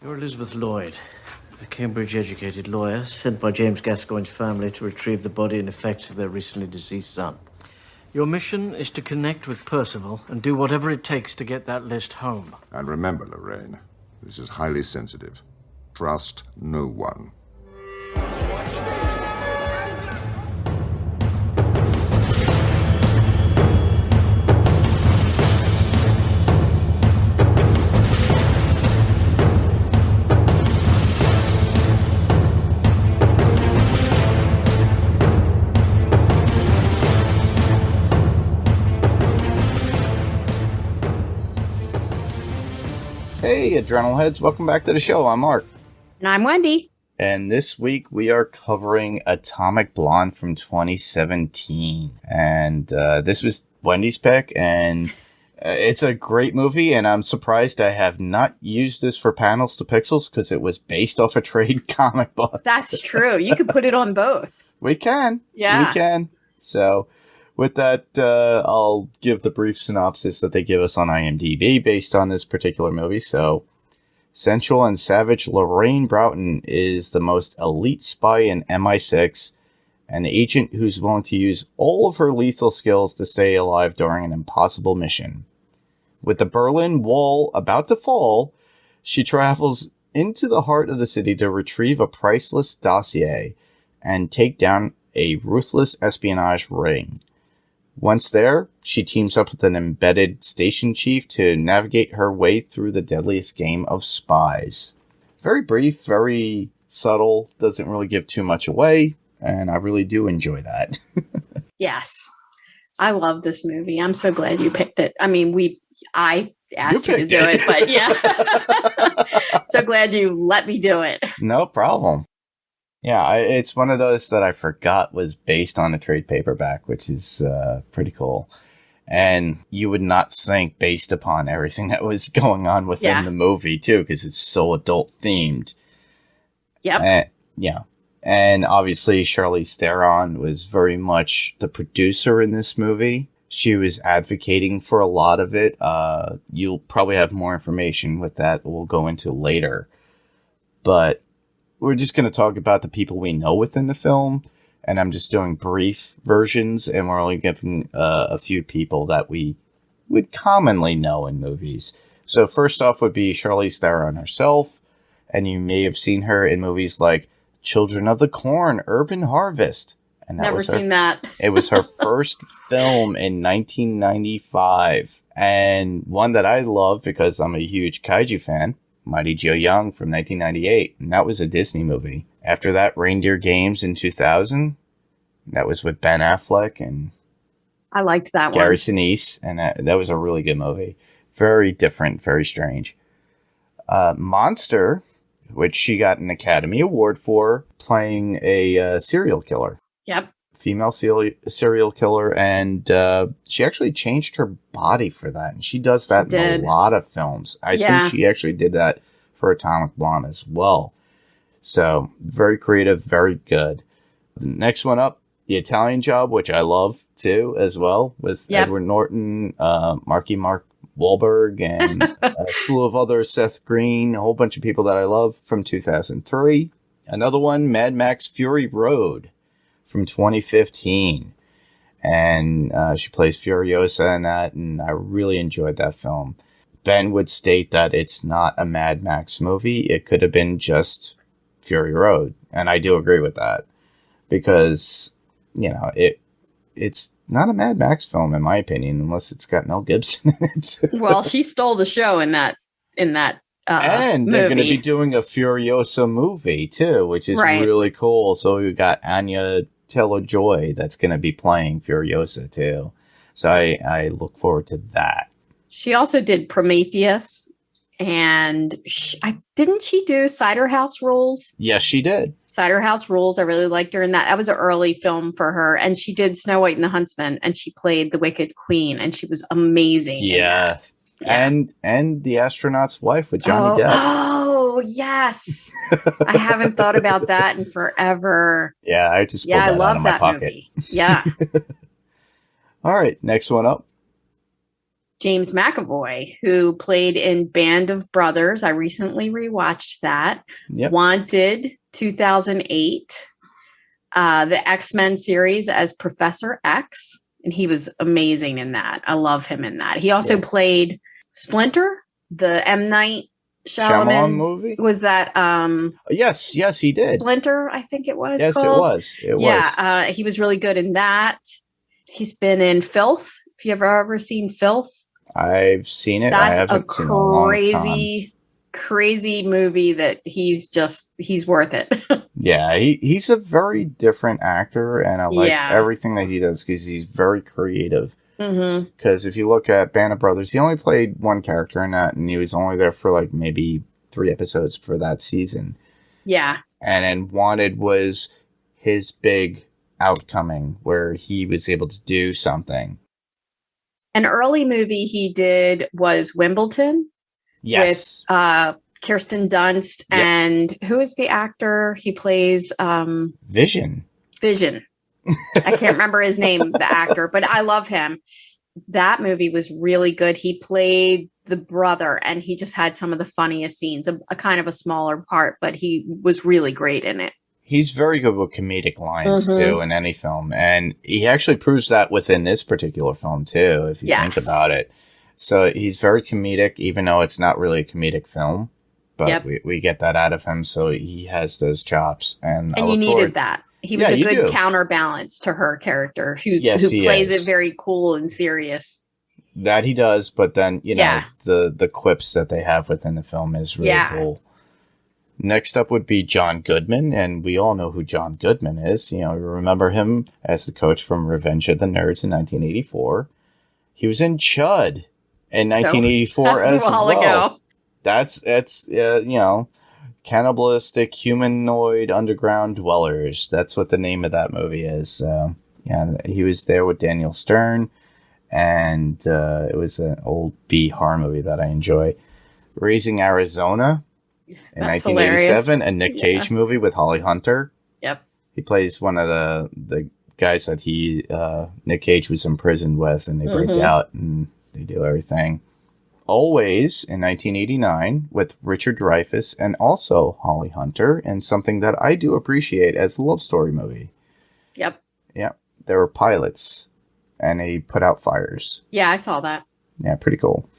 You're Elizabeth Lloyd, a Cambridge-educated lawyer sent by James Gascoigne's family to retrieve the body and effects of their recently deceased son. Your mission is to connect with Percival and do whatever it takes to get that list home. And remember, Lorraine, this is highly sensitive. Trust no one. Hey, Adrenalheads, welcome back to the show. I'm Mark. And I'm Wendy. And this week we are covering Atomic Blonde from 2017. And this was Wendy's pick, and it's a great movie, and I'm surprised I have not used this for Panels to Pixels because it was based off a trade comic book. That's true. You could put it on both. We can. Yeah. We can. So with that, I'll give the brief synopsis that they give us on IMDb based on this particular movie. So, sensual and savage Lorraine Broughton is the most elite spy in MI6, an agent who's willing to use all of her lethal skills to stay alive during an impossible mission. With the Berlin Wall about to fall, she travels into the heart of the city to retrieve a priceless dossier and take down a ruthless espionage ring. Once there, she teams up with an embedded station chief to navigate her way through the deadliest game of spies. Very brief, very subtle, doesn't really give too much away, and I really do enjoy that. Yes. I love this movie. I'm so glad you picked it. I mean, I asked you to do it, but yeah. So glad you let me do it. No problem. Yeah, it's one of those that I forgot was based on a trade paperback, which is pretty cool. And you would not think based upon everything that was going on within the movie, too, because it's so adult-themed. Yep. Yeah. And obviously, Charlize Theron was very much the producer in this movie. She was advocating for a lot of it. You'll probably have more information with that we'll go into later. But we're just going to talk about the people we know within the film, and I'm just doing brief versions, and we're only giving a few people that we would commonly know in movies. So first off would be Charlize Theron herself, and you may have seen her in movies like Children of the Corn, Urban Harvest. And Never seen that. It was her first film in 1995, and one that I love because I'm a huge kaiju fan. Mighty Joe Young from 1998, and that was a Disney movie. After that, Reindeer Games in 2000. That was with Ben Affleck and I liked that Gary one. Sinise, and that was a really good movie. Very different, very strange. Monster, which she got an Academy Award for, playing a serial killer. Yep. Female serial killer, and she actually changed her body for that, and she does that in a lot of films. I think she actually did that for Atomic Blonde as well. So, very creative, very good. The next one up, The Italian Job, which I love, too, as well, with Edward Norton, Mark Wahlberg, and a slew of others, Seth Green, a whole bunch of people that I love, from 2003. Another one, Mad Max Fury Road, from 2015, and she plays Furiosa in that, and I really enjoyed that film. Ben would state that it's not a Mad Max movie. It could have been just Fury Road, and I do agree with that, because, you know, it's not a Mad Max film, in my opinion, unless it's got Mel Gibson in it. Well, she stole the show in that and they're going to be doing a Furiosa movie, too, which is really cool. So we got Anya Taylor-Joy that's going to be playing Furiosa, too. So I look forward to that. She also did Prometheus, and didn't she do Cider House Rules? Yes, she did. Cider House Rules. I really liked her in that. That was an early film for her. And she did Snow White and the Huntsman, and she played the Wicked Queen, and she was amazing. Yes. Yeah. And The Astronaut's Wife with Johnny Depp. Oh, yes. I haven't thought about that in forever. Yeah, I just pulled that out of my pocket. Movie. Yeah. All right, next one up. James McAvoy, who played in Band of Brothers. I recently rewatched that. Yep. Wanted, 2008. The X-Men series as Professor X. And he was amazing in that. I love him in that. He also played Splinter, the M. Night Shyamalan movie. Was that yes, he did. Splinter, I think it was. Yes, called. It was. He was really good in that. He's been in Filth. If you ever seen Filth, I've seen it. That's I haven't seen it in a long time. Crazy movie that he's worth it. Yeah, he's a very different actor, and I like everything that he does because he's very creative. Because if you look at Band of Brothers, he only played one character in that, and he was only there for like maybe 3 episodes for that season. Yeah. And then Wanted was his big outcoming where he was able to do something. An early movie he did was Wimbledon. Yes. With Kirsten Dunst and who is the actor? He plays Vision. I can't remember his name, the actor, but I love him. That movie was really good. He played the brother, and he just had some of the funniest scenes, a kind of a smaller part, but he was really great in it. He's very good with comedic lines, too, in any film. And he actually proves that within this particular film, too, if you think about it. So he's very comedic, even though it's not really a comedic film. But we get that out of him, so he has those chops. And you needed that. He was a good counterbalance to her character, who plays it very cool and serious. That he does, but then, you know, the quips that they have within the film is really cool. Next up would be John Goodman, and we all know who John Goodman is. You know, we remember him as the coach from Revenge of the Nerds in 1984. He was in Chud in 1984 as well. Ago. That's you know, Cannibalistic Humanoid Underground Dwellers. That's what the name of that movie is. He was there with Daniel Stern, and it was an old B horror movie that I enjoy. Raising Arizona in 1987, a Nick Cage movie with Holly Hunter. Yep. He plays one of the guys that Nick Cage was imprisoned with, and they break out and they do everything. Always in 1989 with Richard Dreyfuss and also Holly Hunter, and something that I do appreciate as a love story movie. Yep. They were pilots, and they put out fires. Yeah, I saw that. Yeah, pretty cool.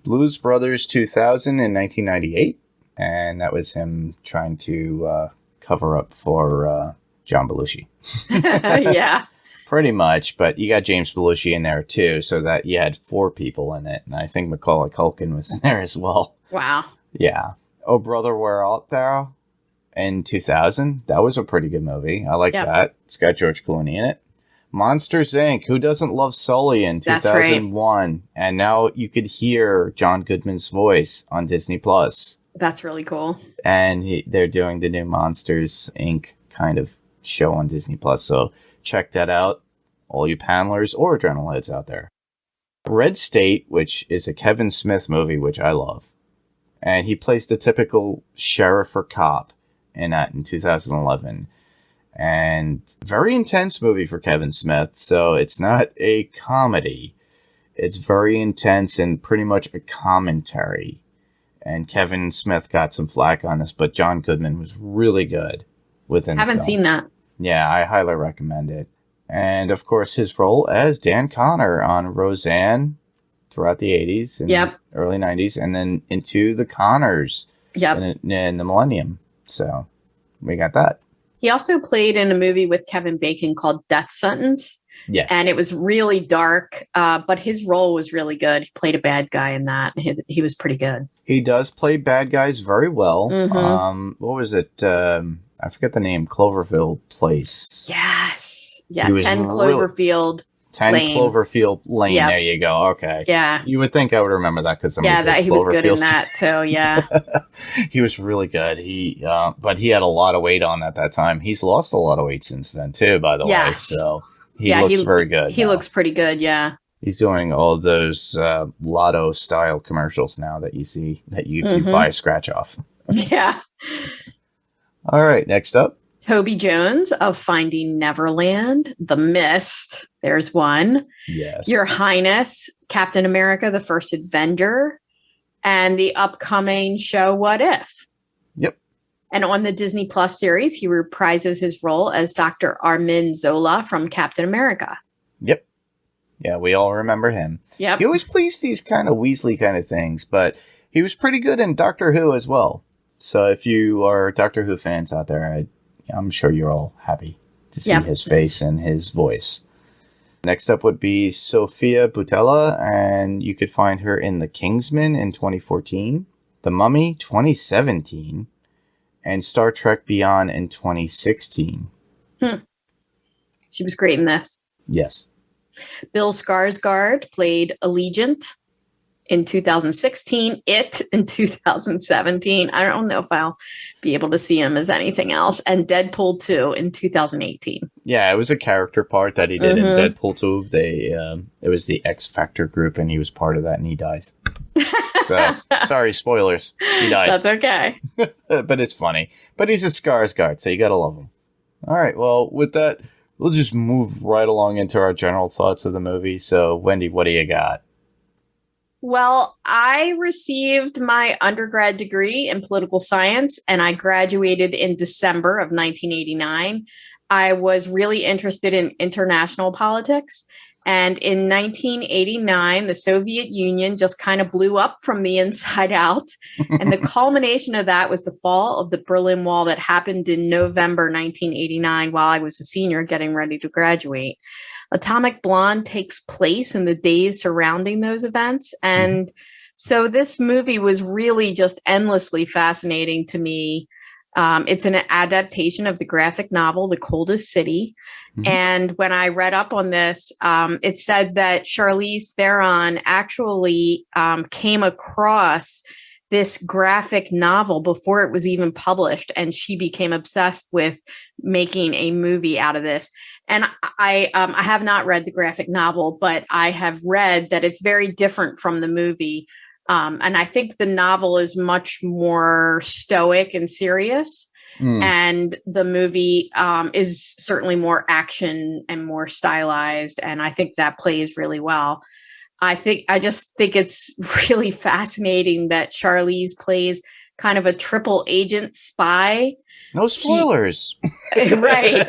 Blues Brothers 2000 in 1998, and that was him trying to cover up for John Belushi. Yeah. Pretty much, but you got James Belushi in there too, so that you had 4 people in it, and I think Macaulay Culkin was in there as well. Wow. Yeah. Oh Brother, Where Art Thou in 2000. That was a pretty good movie. I like that. It's got George Clooney in it. Monsters, Inc. Who doesn't love Sully in 2001? Right. And now you could hear John Goodman's voice on Disney Plus. That's really cool. And they're doing the new Monsters, Inc. kind of show on Disney Plus, so check that out, all you panelers or Adrenalheads out there. Red State, which is a Kevin Smith movie, which I love. And he plays the typical sheriff or cop in that in 2011. And very intense movie for Kevin Smith, so it's not a comedy. It's very intense and pretty much a commentary. And Kevin Smith got some flack on this, but John Goodman was really good within the film. Haven't seen that. Yeah, I highly recommend it. And, of course, his role as Dan Connor on Roseanne throughout the 80s and early 90s, and then into the Connors in the millennium. So, we got that. He also played in a movie with Kevin Bacon called Death Sentence. Yes. And it was really dark, but his role was really good. He played a bad guy in that. He was pretty good. He does play bad guys very well. What was it? I forget the name. Cloverfield Place. Yes. Yeah, 10 Cloverfield 10 Lane. Cloverfield Lane. Yep. There you go. Okay. Yeah. You would think I would remember that because he was good in that too. Yeah. He was really good. But he had a lot of weight on at that time. He's lost a lot of weight since then too, by the way. So he looks very good. He looks pretty good. Yeah. He's doing all those Lotto style commercials now that you see that you buy a scratch off. Yeah. All right. Next up. Toby Jones of Finding Neverland, The Mist, there's one. Yes. Your Highness, Captain America, The First Avenger, and the upcoming show What If? Yep. And on the Disney Plus series, he reprises his role as Dr. Armin Zola from Captain America. Yep. Yeah, we all remember him. Yep. He always plays these kind of Weasley kind of things, but he was pretty good in Doctor Who as well. So if you are Doctor Who fans out there, I'm sure you're all happy to see his face and his voice. Next up would be Sofia Boutella, and you could find her in The Kingsman in 2014, The Mummy 2017, and Star Trek Beyond in 2016. She was great in this. Yes. Bill Skarsgård played Allegiant in 2016, It in 2017. I don't know if I'll be able to see him as anything else. And Deadpool 2 in 2018. Yeah, it was a character part that he did in Deadpool 2. It was the X Factor group, and he was part of that, and he dies. So, sorry, spoilers. He dies. That's okay. But it's funny. But he's a Skarsgård, so you gotta love him. All right, well, with that, we'll just move right along into our general thoughts of the movie. So, Wendy, what do you got? Well, I received my undergrad degree in political science, and I graduated in December of 1989. I was really interested in international politics. And in 1989, the Soviet Union just kind of blew up from the inside out. And the culmination of that was the fall of the Berlin Wall that happened in November 1989 while I was a senior getting ready to graduate. Atomic Blonde takes place in the days surrounding those events. And so this movie was really just endlessly fascinating to me. It's an adaptation of the graphic novel, The Coldest City. And when I read up on this, it said that Charlize Theron actually came across this graphic novel before it was even published, and she became obsessed with making a movie out of this. And I have not read the graphic novel, but I have read that it's very different from the movie. And I think the novel is much more stoic and serious. And the movie is certainly more action and more stylized. And I think that plays really well. I just think it's really fascinating that Charlize plays kind of a triple agent spy. No spoilers. Right.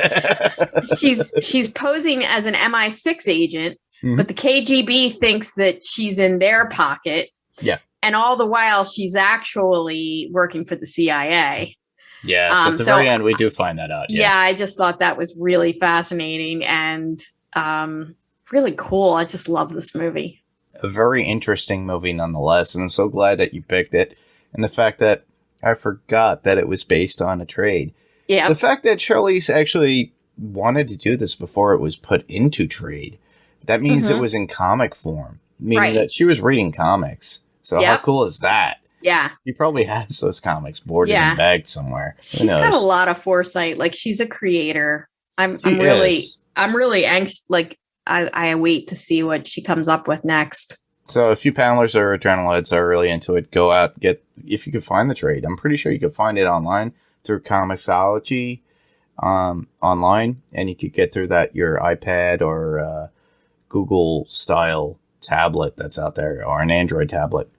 She's posing as an MI6 agent, but the KGB thinks that she's in their pocket. Yeah. And all the while she's actually working for the CIA. Yes, at the very end, we do find that out. Yeah, I just thought that was really fascinating and really cool. I just love this movie. A very interesting movie nonetheless, and I'm so glad that you picked it. And the fact that I forgot that it was based on a trade. Yeah. The fact that Charlize actually wanted to do this before it was put into trade, that means it was in comic form, meaning that she was reading comics. So how cool is that? Yeah. He probably has those comics boarded and bagged somewhere. She's got a lot of foresight. Like, she's a creator. I'm really anxious. Like, I wait to see what she comes up with next. So if you panelers or Adrenalheads are really into it, go out, if you can find the trade. I'm pretty sure you could find it online through Comixology online, and you could get through that your iPad or Google style tablet that's out there, or an Android tablet,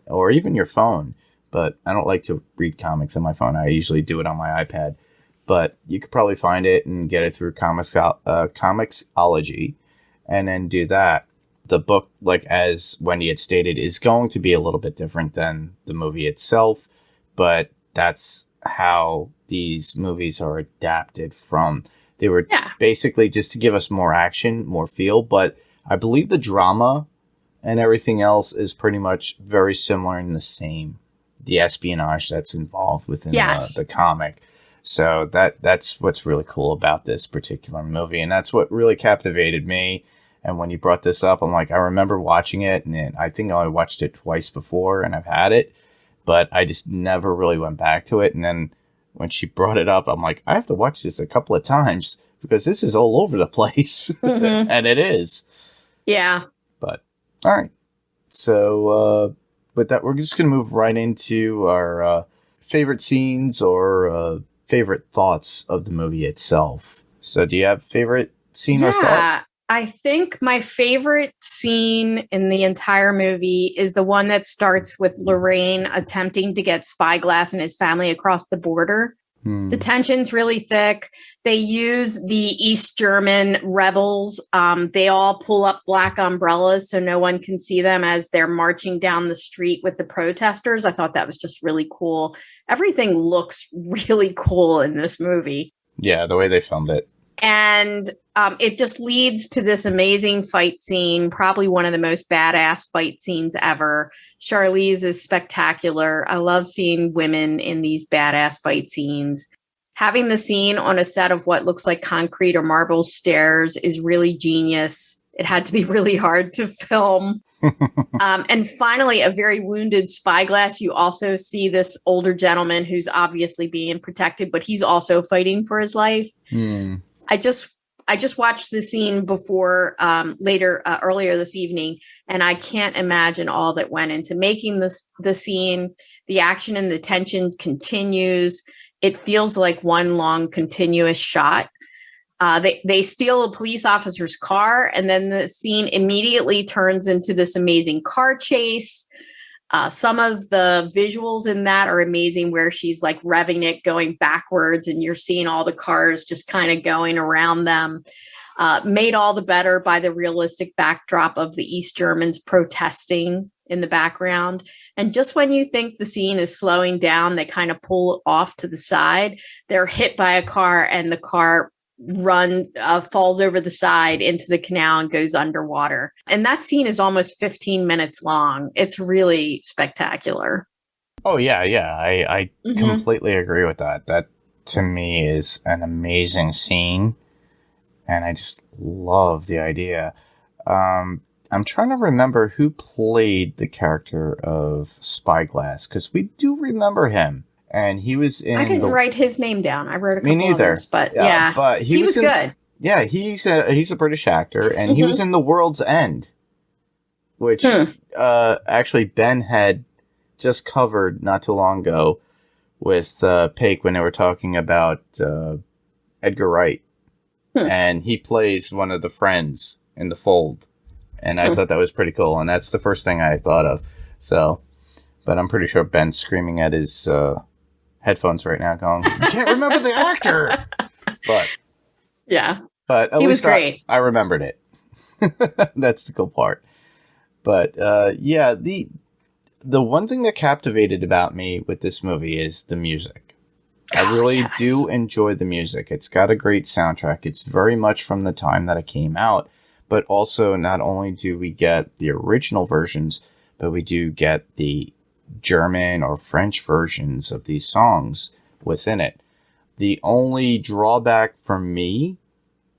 or even your phone. But I don't like to read comics on my phone. I usually do it on my iPad. But you could probably find it and get it through Comixology, and then do that. The book, like as Wendy had stated, is going to be a little bit different than the movie itself, but that's how these movies are adapted from. They were basically just to give us more action, more feel, but I believe the drama and everything else is pretty much very similar and the same. The espionage that's involved within the comic. So that's what's really cool about this particular movie, and that's what really captivated me. And when you brought this up, I'm like, I remember watching it, and I think I only watched it twice before, and I've had it, but I just never really went back to it. And then when she brought it up, I'm like, I have to watch this a couple of times because this is all over the place, and it is. Yeah. But all right, so with that, we're just gonna move right into our favorite scenes or favorite thoughts of the movie itself. So do you have favorite scene or thought? I think my favorite scene in the entire movie is the one that starts with Lorraine attempting to get Spyglass and his family across the border. The tension's really thick. They use the East German rebels. They all pull up black umbrellas so no one can see them as they're marching down the street with the protesters. I thought that was just really cool. Everything looks really cool in this movie. Yeah, the way they filmed it. And it just leads to this amazing fight scene, probably one of the most badass fight scenes ever. Charlize is spectacular. I love seeing women in these badass fight scenes. Having the scene on a set of what looks like concrete or marble stairs is really genius. It had to be really hard to film. And finally, a very wounded Spyglass. You also see this older gentleman who's obviously being protected, but he's also fighting for his life. I just watched the scene before earlier this evening, and I can't imagine all that went into making the scene. The action and the tension continues. It feels like one long continuous shot. They steal a police officer's car, and then the scene immediately turns into this amazing car chase. Some of the visuals in that are amazing, where she's like revving it going backwards and you're seeing all the cars just kind of going around them. Made all the better by the realistic backdrop of the East Germans protesting in the background. And just when you think the scene is slowing down, they kind of pull off to the side. They're hit by a car and the car falls over the side into the canal and goes underwater. And that scene is almost 15 minutes long. It's really spectacular. Oh, yeah. I completely agree with that. That, to me, is an amazing scene. And I just love the idea. I'm trying to remember who played the character of Spyglass, because we do remember him. And he was in. I didn't write his name down. I wrote a couple Me neither. others, but yeah. But he was good. Yeah, he's a British actor, and he was in The World's End, which actually Ben had just covered not too long ago with Paik when they were talking about Edgar Wright, and he plays one of the friends in The Fold, and I thought that was pretty cool, and that's the first thing I thought of. So, but I'm pretty sure Ben's screaming at his headphones right now going, "You can't remember the actor!" But yeah, but at he least was great. I remembered it. That's the cool part. But yeah, the one thing that captivated about me with this movie is the music. I really do enjoy the music. It's got a great soundtrack. It's very much from the time that it came out, but also not only do we get the original versions, but we do get the German or French versions of these songs within it. The only drawback for me,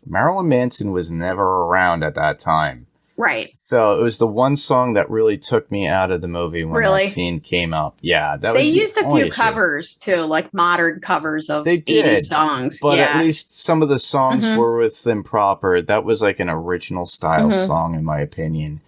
Marilyn Manson was never around at that time. Right. So it was the one song that really took me out of the movie when that scene came up. Yeah, that was they used a few issue. Covers too, like modern covers of they 80s did, songs. But at least some of the songs were with them proper. That was like an original style song, in my opinion.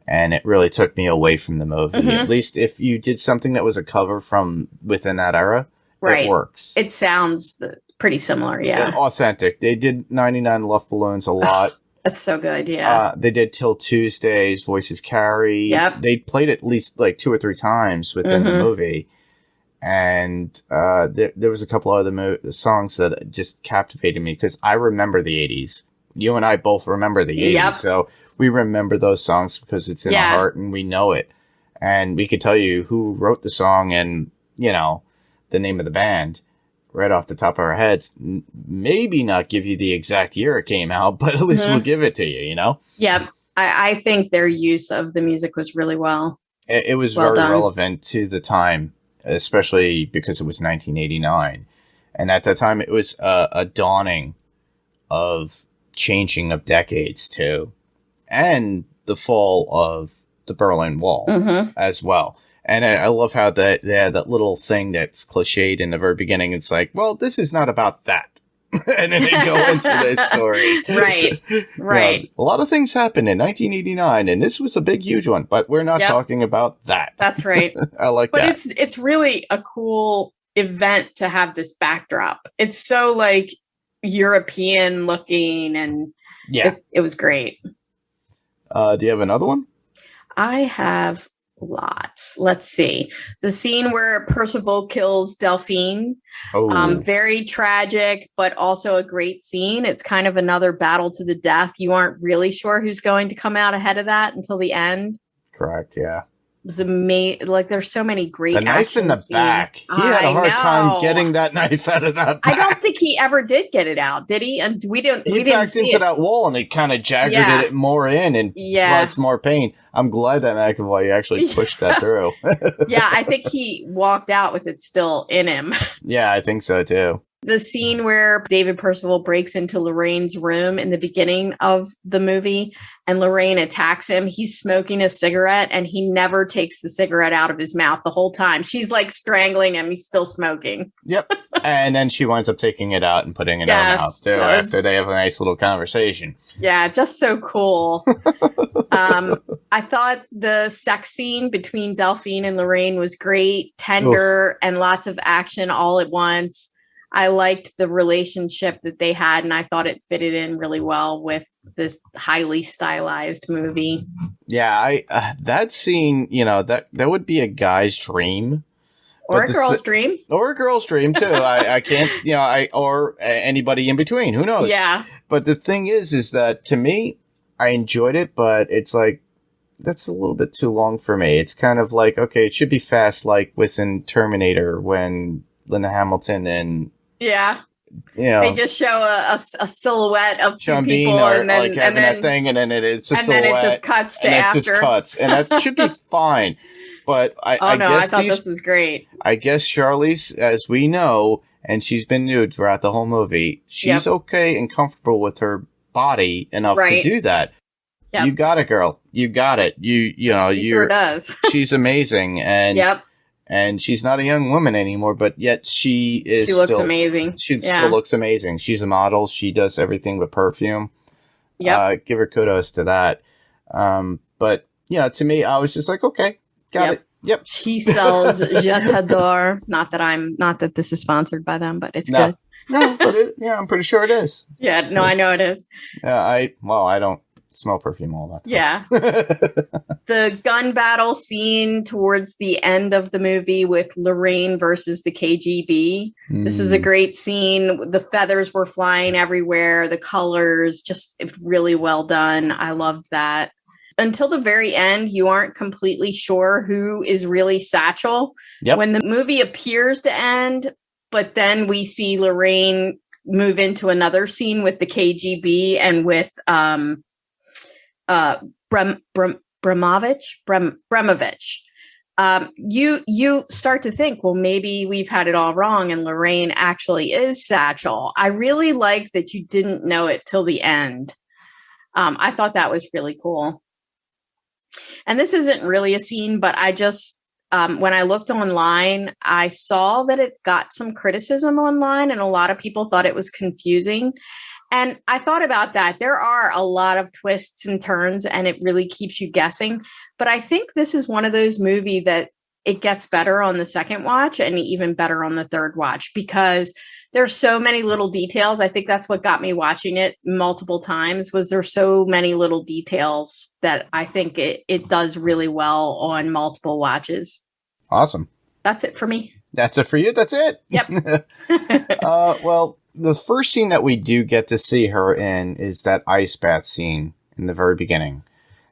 And it really took me away from the movie. At least if you did something that was a cover from within that era, it works. It sounds pretty similar, yeah. And authentic. They did 99 Love Balloons a lot. That's so good, yeah. They did Till Tuesdays, Voices Carry. Yep. They played it at least like 2 or 3 times within the movie. And there was a couple other songs that just captivated me because I remember the 80s. You and I both remember the 80s, so we remember those songs because it's in our heart and we know it. And we could tell you who wrote the song and, you know, the name of the band right off the top of our heads. Maybe not give you the exact year it came out, but at least we'll give it to you, you know? Yeah, I think their use of the music was really It was very relevant to the time, especially because it was 1989. And at that time, it was a dawning of changing of decades, too. And the fall of the Berlin Wall as well. And I love how they had that little thing that's cliched in the very beginning. It's like, well, this is not about that. And then they go into this story. Right. You know, a lot of things happened in 1989, and this was a big, huge one, but we're not talking about that. That's right. I like that. But it's really a cool event to have this backdrop. It's so like European looking, and it was great. Do you have another one? I have lots. Let's see. The scene where Percival kills Delphine. Very tragic, but also a great scene. It's kind of another battle to the death. You aren't really sure who's going to come out ahead of that until the end. Correct, yeah. It was amazing. Like, there's so many great the knife in the scenes. back. He had a hard time getting that knife out of that back. I don't think he ever did get it out, did he? And we didn't. He backed into that wall and it kind of jagged it more in and caused more pain. I'm glad that McAvoy actually pushed that through. Yeah, I think he walked out with it still in him. Yeah, I think so too. The scene where David Percival breaks into Lorraine's room in the beginning of the movie and Lorraine attacks him. He's smoking a cigarette and he never takes the cigarette out of his mouth the whole time. She's like strangling him. He's still smoking. Yep. And then she winds up taking it out and putting it in her mouth too after they have a nice little conversation. Yeah, just so cool. I thought the sex scene between Delphine and Lorraine was great, tender, and lots of action all at once. I liked the relationship that they had, and I thought it fitted in really well with this highly stylized movie. Yeah, that scene, that would be a guy's dream. Or a girl's dream. Or a girl's dream, too. I can't, or anybody in between. Who knows? Yeah. But the thing is that to me, I enjoyed it, but it's like, that's a little bit too long for me. It's kind of like, okay, it should be fast, like within Terminator when Linda Hamilton and they just show a silhouette of two people and then that thing and then it's a silhouette and then it just cuts to after. It just cuts and that should be fine. But I guess I thought this was great. I guess Charlize, as we know, and she's been nude throughout the whole movie, she's okay and comfortable with her body enough to do that. Yep. You got it, girl. You got it. She sure does. She's amazing and And she's not a young woman anymore, but yet she looks amazing. She still looks amazing. She's a model. She does everything with perfume. Give her kudos to that. But, to me, I was just like, okay, got it. Yep. She sells Je t'adore. Not that this is sponsored by them, but it's good. No, but I'm pretty sure it is. Yeah, no, I know it is. I don't smell perfume all that time. Yeah. The gun battle scene towards the end of the movie with Lorraine versus the KGB. This is a great scene. The feathers were flying everywhere. The colors, just really well done. I loved that. Until the very end, you aren't completely sure who is really Satchel. Yep. When the movie appears to end, but then we see Lorraine move into another scene with the KGB and with Bremovich. You start to think, well, maybe we've had it all wrong and Lorraine actually is Satchel. I really like that you didn't know it till the end. I thought that was really cool. And this isn't really a scene, but I just, when I looked online, I saw that it got some criticism online and a lot of people thought it was confusing. And I thought about that. There are a lot of twists and turns and it really keeps you guessing. But I think this is one of those movies that it gets better on the second watch and even better on the third watch because there's so many little details. I think that's what got me watching it multiple times was there so many little details that I think it does really well on multiple watches. Awesome. That's it for me. That's it for you? That's it? Yep. Well, the first scene that we do get to see her in is that ice bath scene in the very beginning.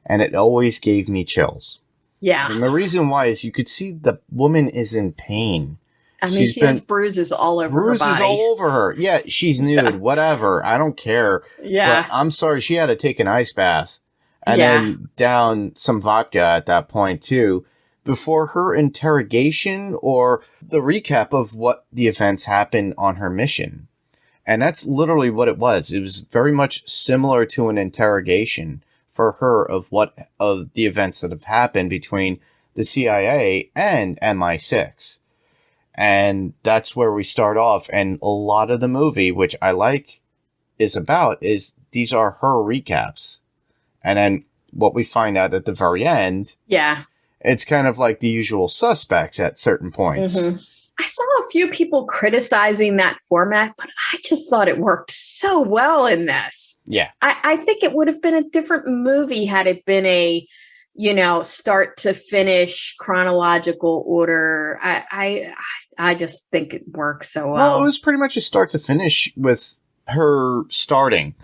And it always gave me chills. Yeah. And the reason why is you could see the woman is in pain. I mean, she has bruises all over her body. Bruises all over her. Yeah, she's nude, whatever. I don't care. Yeah. But I'm sorry, she had to take an ice bath and then down some vodka at that point, too, before her interrogation or the recap of what the events happened on her mission. And that's literally what it was. It was very much similar to an interrogation for her of the events that have happened between the CIA and MI6. And that's where we start off. And a lot of the movie, which I like, is these are her recaps. And then what we find out at the very end. Yeah. It's kind of like the usual suspects at certain points. Mm-hmm. I saw a few people criticizing that format, but I just thought it worked so well in this. Yeah. I think it would have been a different movie had it been a, start to finish chronological order. I just think it works so well. Well, it was pretty much a start to finish with her starting.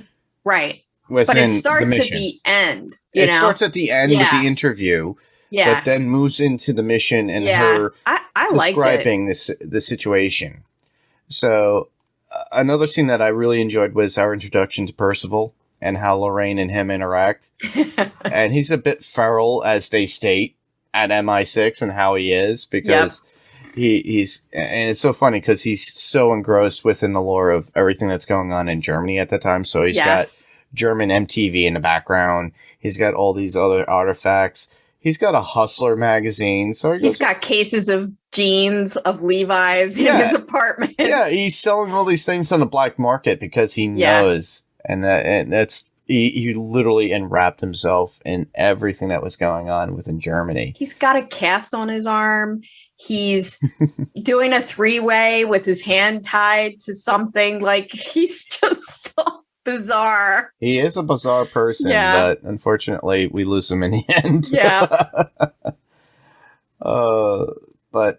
Right. But it starts at the end. It starts at the end with the interview. Yeah. But then moves into the mission and her describing the situation. So another scene that I really enjoyed was our introduction to Percival and how Lorraine and him interact. And he's a bit feral, as they state, at MI6 and how he is, because he's, and it's so funny because he's so engrossed within the lore of everything that's going on in Germany at the time. So he's got German MTV in the background. He's got all these other artifacts. He's got a Hustler magazine. So he's got cases of jeans, of Levi's in his apartment. Yeah, he's selling all these things on the black market because he knows. And that's, he literally enwrapped himself in everything that was going on within Germany. He's got a cast on his arm. He's doing a 3-way with his hand tied to something. Like, he's just so bizarre. He is a bizarre person, but unfortunately we lose him in the end. But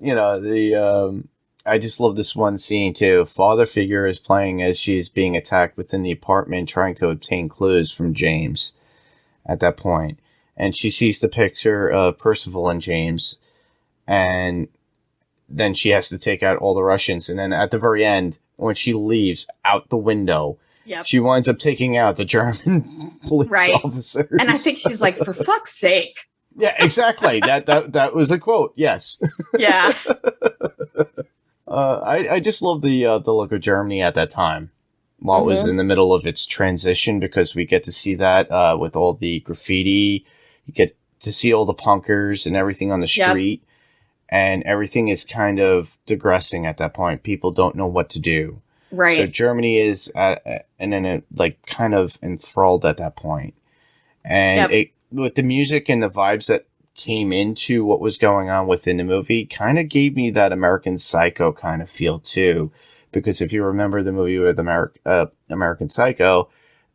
I just love this one scene too. Father figure is playing as she's being attacked within the apartment, trying to obtain clues from James at that point. And she sees the picture of Percival and James, and then she has to take out all the Russians. And then at the very end, when she leaves out the window, she winds up taking out the German police officers. And I think she's like, for fuck's sake. Yeah, exactly. That was a quote. Yes. Yeah. I just love the look of Germany at that time while it was in the middle of its transition, because we get to see that with all the graffiti. You get to see all the punkers and everything on the street. And everything is kind of digressing at that point. People don't know what to do. Right. So Germany is kind of enthralled at that point. And with the music and the vibes that came into what was going on within the movie kind of gave me that American Psycho kind of feel too. Because if you remember the movie with American Psycho,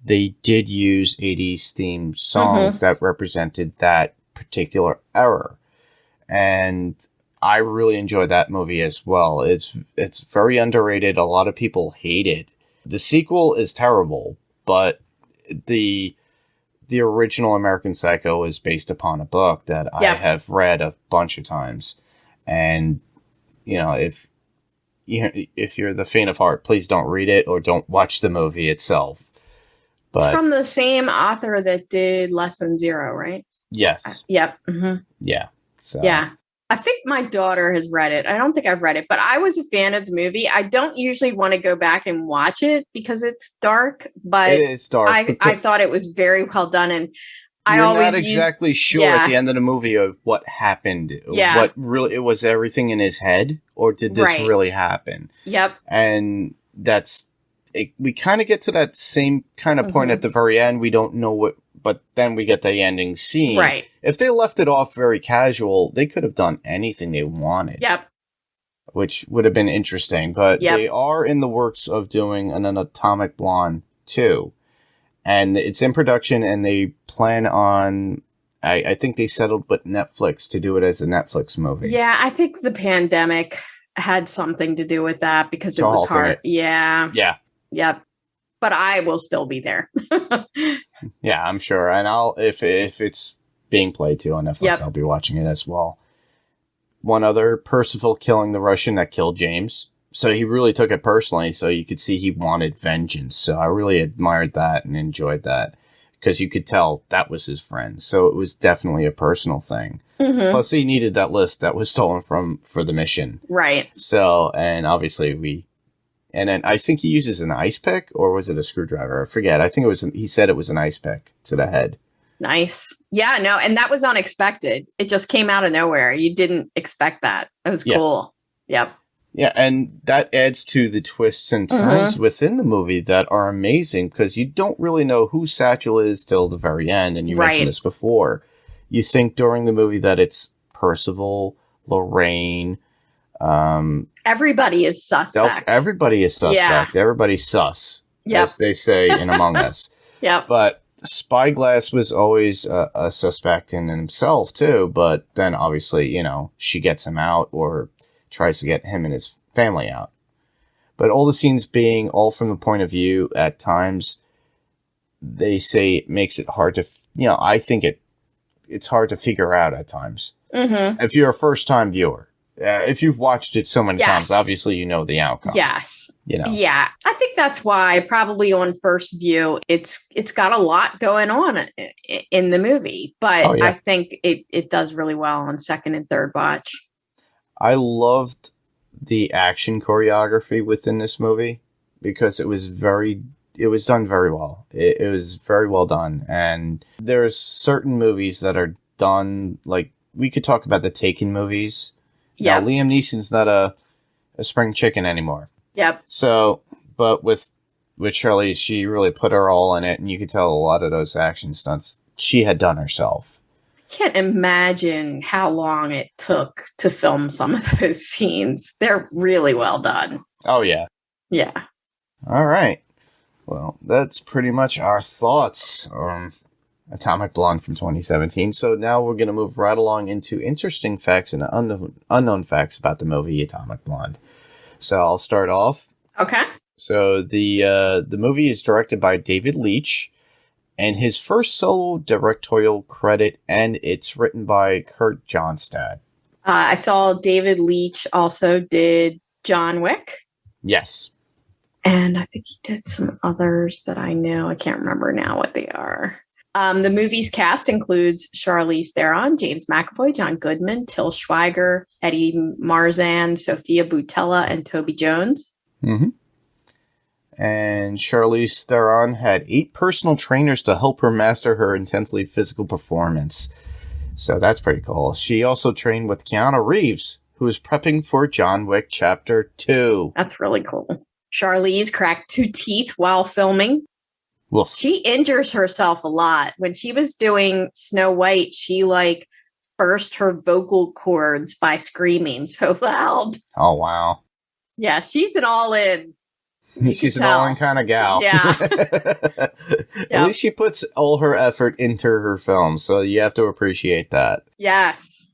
they did use 80s themed songs that represented that particular era. And I really enjoyed that movie as well. It's very underrated. A lot of people hate it. The sequel is terrible, but the original American Psycho is based upon a book that I have read a bunch of times. And, if you're the faint of heart, please don't read it or don't watch the movie itself. But it's from the same author that did Less Than Zero, right? Yes. Yep. Mm-hmm. Yeah. So. Yeah. I think my daughter has read it. I don't think I've read it, but I was a fan of the movie. I don't usually want to go back and watch it because it's dark, but it is dark. I thought it was very well done. And you're not exactly sure at the end of the movie of what happened. Yeah. What really, it was everything in his head, or did this really happen? Yep. And we kind of get to that same kind of point at the very end. We don't know what, but then we get the ending scene. Right. If they left it off very casual, they could have done anything they wanted. Yep. Which would have been interesting. But they are in the works of doing an Atomic Blonde 2. And it's in production, and they plan on, I think they settled with Netflix to do it as a Netflix movie. Yeah, I think the pandemic had something to do with that, because it was hard. Yeah. Yeah. Yep. But I will still be there. Yeah, I'm sure. And if it's being played too on Netflix, I'll be watching it as well. One other, Percival killing the Russian that killed James. So he really took it personally. So you could see he wanted vengeance. So I really admired that and enjoyed that, because you could tell that was his friend. So it was definitely a personal thing. Mm-hmm. Plus, he needed that list that was stolen for the mission. Right. So, and obviously and then I think he uses an ice pick, or was it a screwdriver? I forget. I think he said it was an ice pick to the head. Nice. Yeah, no, and that was unexpected. It just came out of nowhere. You didn't expect that. That was cool. Yep. Yeah, and that adds to the twists and turns within the movie that are amazing, because you don't really know who Satchel is till the very end, and you mentioned this before. You think during the movie that it's Percival, Lorraine, Everybody is suspect. Everybody is suspect. Yeah. Everybody's sus, as they say in Among Us. Yep. But Spyglass was always a suspect in himself, too. But then, obviously, she gets him out or tries to get him and his family out. But all the scenes being all from the point of view at times, they say it makes it hard to, I think it's hard to figure out at times. Mm-hmm. If you're a first-time viewer. If you've watched it so many times, obviously you know the outcome. Yes. Yeah. I think that's why probably on first view, it's got a lot going on in the movie. But I think it does really well on second and third watch. I loved the action choreography within this movie because it was done very well. It was very well done. And there's certain movies that are done, like we could talk about the Taken movies. Yeah, Liam Neeson's not a spring chicken anymore. Yep. So, but with Shirley, she really put her all in it, and you could tell a lot of those action stunts she had done herself. I can't imagine how long it took to film some of those scenes. They're really well done. Oh, yeah. Yeah. All right. Well, that's pretty much our thoughts on Atomic Blonde from 2017. So now we're going to move right along into interesting facts and unknown facts about the movie Atomic Blonde. So I'll start off. Okay. So the movie is directed by David Leitch, and his first solo directorial credit, and it's written by Kurt Johnstad. I saw David Leitch also did John Wick. Yes. And I think he did some others that I know. I can't remember now what they are. The movie's cast includes Charlize Theron, James McAvoy, John Goodman, Till Schweiger, Eddie Marzan, Sophia Boutella, and Toby Jones. Mm-hmm. And Charlize Theron had 8 personal trainers to help her master her intensely physical performance. So that's pretty cool. She also trained with Keanu Reeves, who is prepping for John Wick Chapter 2. That's really cool. Charlize cracked 2 teeth while filming. Woof. She injures herself a lot. When she was doing Snow White, she burst her vocal cords by screaming so loud. Oh, wow. Yeah, she's an all-in. She's an all-in kind of gal. Yeah. At least she puts all her effort into her films, so you have to appreciate that. Yes.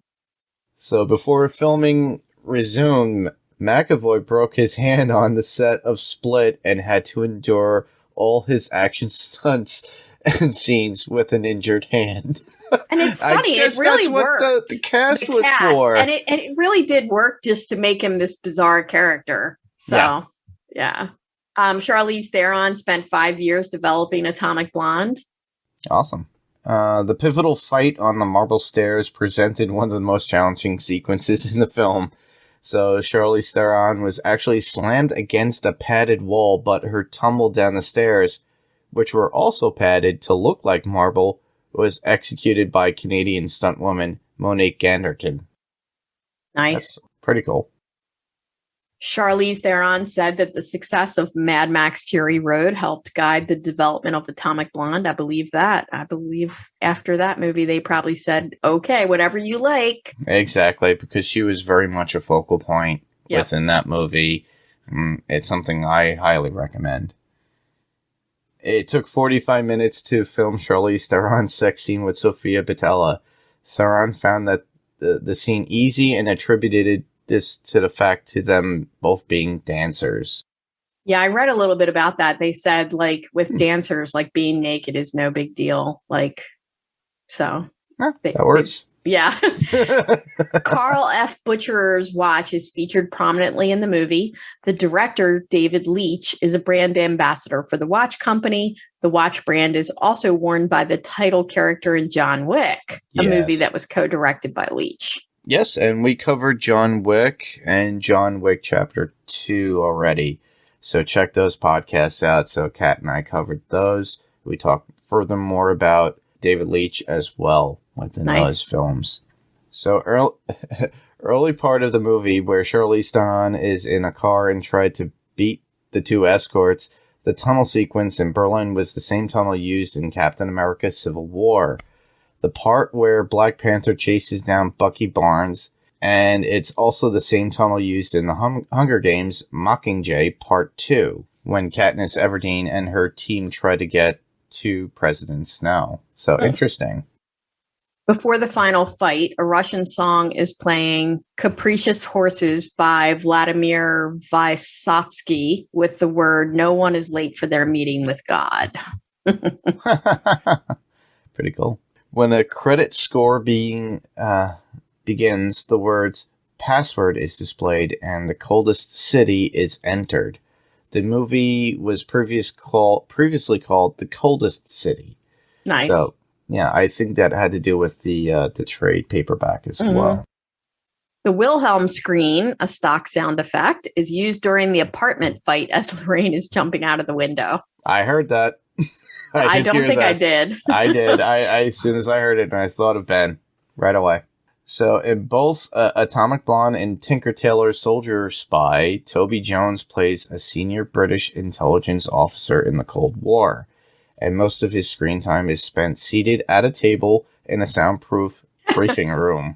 So before filming resumed, McAvoy broke his hand on the set of Split and had to endure all his action stunts and scenes with an injured hand. And it's funny, it really worked. That's what the cast was for. And it really did work just to make him this bizarre character. So, yeah. Charlize Theron spent 5 years developing Atomic Blonde. Awesome. The pivotal fight on the marble stairs presented one of the most challenging sequences in the film. So Charlize Theron was actually slammed against a padded wall, but her tumble down the stairs, which were also padded to look like marble, was executed by Canadian stuntwoman Monique Ganderton. Nice. That's pretty cool. Charlize Theron said that the success of Mad Max Fury Road helped guide the development of Atomic Blonde. I believe that. I believe after that movie, they probably said, okay, whatever you like. Exactly, because she was very much a focal point within that movie. It's something I highly recommend. It took 45 minutes to film Charlize Theron's sex scene with Sophia Boutella. Theron found that the scene easy and attributed this to the fact to them both being dancers. Yeah, I read a little bit about that. They said, with dancers, being naked is no big deal. That works. Yeah. Carl F. Butcher's watch is featured prominently in the movie. The director, David Leitch, is a brand ambassador for the watch company. The watch brand is also worn by the title character in John Wick, a movie that was co-directed by Leitch. Yes, and we covered John Wick and John Wick Chapter 2 already. So check those podcasts out. So Kat and I covered those. We talked furthermore about David Leitch as well within those films. So early part of the movie where Charlize Theron is in a car and tried to beat the 2 escorts, the tunnel sequence in Berlin was the same tunnel used in Captain America Civil War. The part where Black Panther chases down Bucky Barnes And it's also the same tunnel used in the Hunger Games Mockingjay Part 2, when Katniss Everdeen and her team try to get to President Snow. So interesting. Before the final fight, a Russian song is playing Capricious Horses by Vladimir Vysotsky with the word, "No one is late for their meeting with God." Pretty cool. When a credit score begins, the words "password" is displayed and "the coldest city" is entered. The movie was previously called The Coldest City. Nice. So, yeah, I think that had to do with the trade paperback as well. The Wilhelm scream, a stock sound effect, is used during the apartment fight as Lorraine is jumping out of the window. I heard that. I don't think I did. I did. I as soon as I heard it, and I thought of Ben right away. So in both Atomic Blonde and Tinker Tailor Soldier Spy, Toby Jones plays a senior British intelligence officer in the Cold War, and most of his screen time is spent seated at a table in a soundproof briefing room.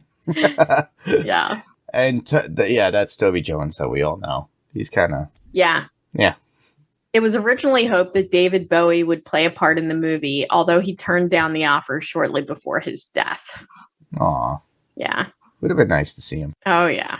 Yeah. And that's Toby Jones that we all know. He's kind of... Yeah. Yeah. It was originally hoped that David Bowie would play a part in the movie, although he turned down the offer shortly before his death. Aw. Yeah. Would have been nice to see him. Oh, yeah.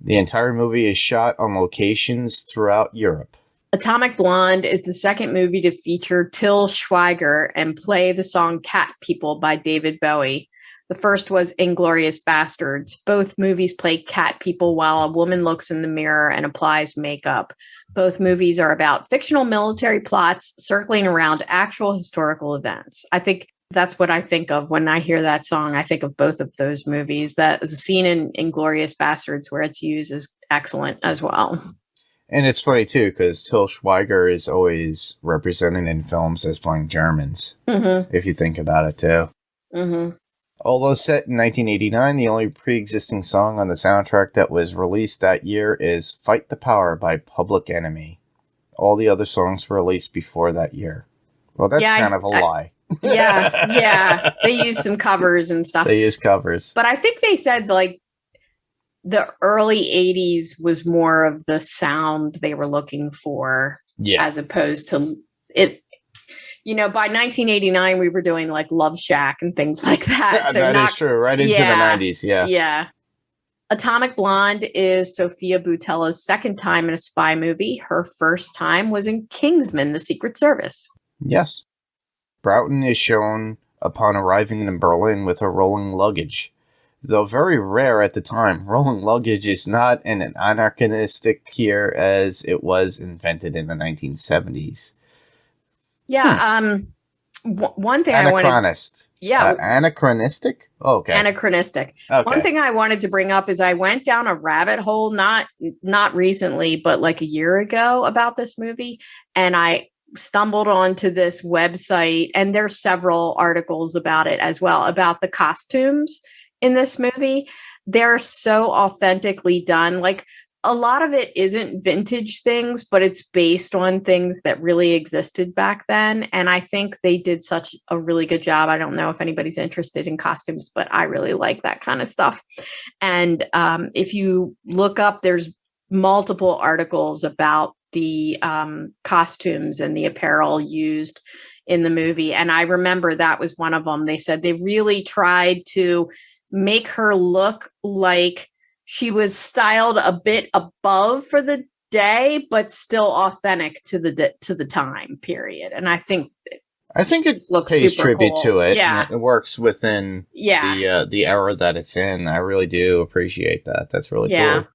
The entire movie is shot on locations throughout Europe. Atomic Blonde is the second movie to feature Till Schweiger and play the song Cat People by David Bowie. The first was Inglourious Bastards. Both movies play cat people while a woman looks in the mirror and applies makeup. Both movies are about fictional military plots circling around actual historical events. I think that's what I think of when I hear that song. I think of both of those movies. That the scene in Inglourious Bastards where it's used is excellent as well. And it's funny, too, because Till Schweiger is always represented in films as playing Germans, if you think about it, too. Mm-hmm. Although set in 1989, the only pre-existing song on the soundtrack that was released that year is Fight the Power by Public Enemy. All the other songs were released before that year. Well, that's kind of a lie. Yeah. They used some covers and stuff. They used covers. But I think they said, like, the early 80s was more of the sound they were looking for, as opposed to it. You know, by 1989, we were doing like Love Shack and things like that. Yeah, so that is true. Right into the 90s. Yeah. Yeah. Atomic Blonde is Sophia Boutella's second time in a spy movie. Her first time was in Kingsman: The Secret Service. Yes. Broughton is shown upon arriving in Berlin with her rolling luggage. Though very rare at the time, rolling luggage is not an anachronistic here as it was invented in the 1970s. Yeah. One thing Anachronist. Anachronistic? Oh, okay. Anachronistic. Okay. One thing I wanted to bring up is I went down a rabbit hole, not recently, but like a year ago about this movie. And I stumbled onto this website, and there's several articles about it as well, about the costumes in this movie. They're so authentically done. Like, a lot of it isn't vintage things, but it's based on things that really existed back then. And I think they did such a really good job. I don't know if anybody's interested in costumes, but I really like that kind of stuff. And if you look up, there's multiple articles about the costumes and the apparel used in the movie. And I remember that was one of them. They said they really tried to make her look like she was styled a bit above for the day, but still authentic to the time period. And I think it looks pays super tribute cool. to it. Yeah, it works within the era that it's in. I really do appreciate that. That's really cool.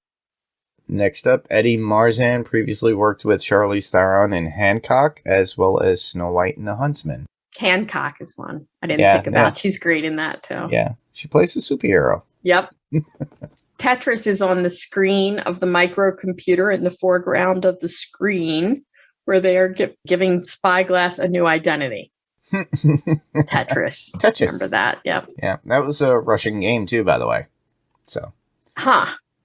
Next up, Eddie Marzan previously worked with Charlize Theron in Hancock, as well as Snow White and the Huntsman. Hancock is one I didn't think about. Yeah. She's great in that too. Yeah, she plays a superhero. Yep. Tetris is on the screen of the microcomputer in the foreground of the screen where they are giving Spyglass a new identity. Tetris. Remember that? Yep. Yeah, that was a Russian game too, by the way. So.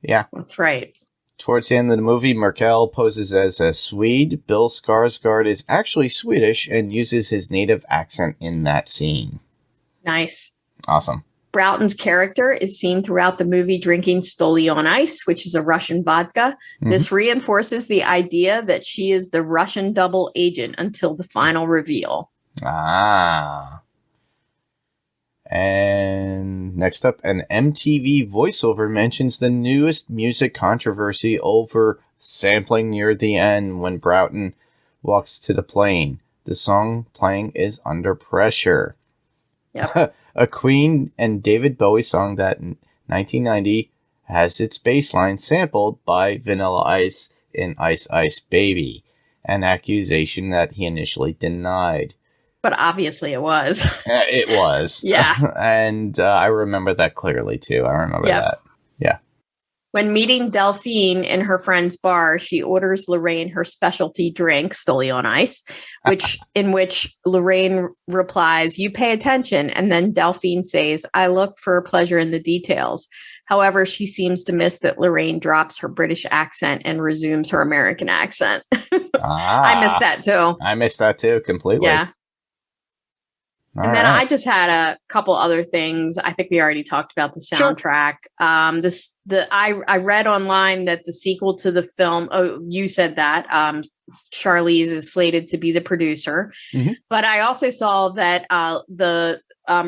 Yeah. That's right. Towards the end of the movie, Merkel poses as a Swede. Bill Skarsgård is actually Swedish and uses his native accent in that scene. Nice. Awesome. Broughton's character is seen throughout the movie drinking Stoli on Ice, which is a Russian vodka. This reinforces the idea that she is the Russian double agent until the final reveal. Ah. And next up, an MTV voiceover mentions the newest music controversy over sampling near the end when Broughton walks to the plane. The song playing is Under Pressure. Yep. A Queen and David Bowie song that in 1990 has its bass line sampled by Vanilla Ice in Ice Ice Baby, an accusation that he initially denied. But obviously it was. It was. Yeah. And I remember that clearly, too. I remember that. Yeah. When meeting Delphine in her friend's bar, she orders Lorraine her specialty drink, Stoli on Ice, in which Lorraine replies, "You pay attention." And then Delphine says, "I look for pleasure in the details." However, she seems to miss that Lorraine drops her British accent and resumes her American accent. I missed that, too. I missed that, too, completely. Yeah. And then I just had a couple other things. I think we already talked about the soundtrack. Sure. I read online that the sequel to the film. Oh, you said that. Charlize is slated to be the producer, but I also saw that the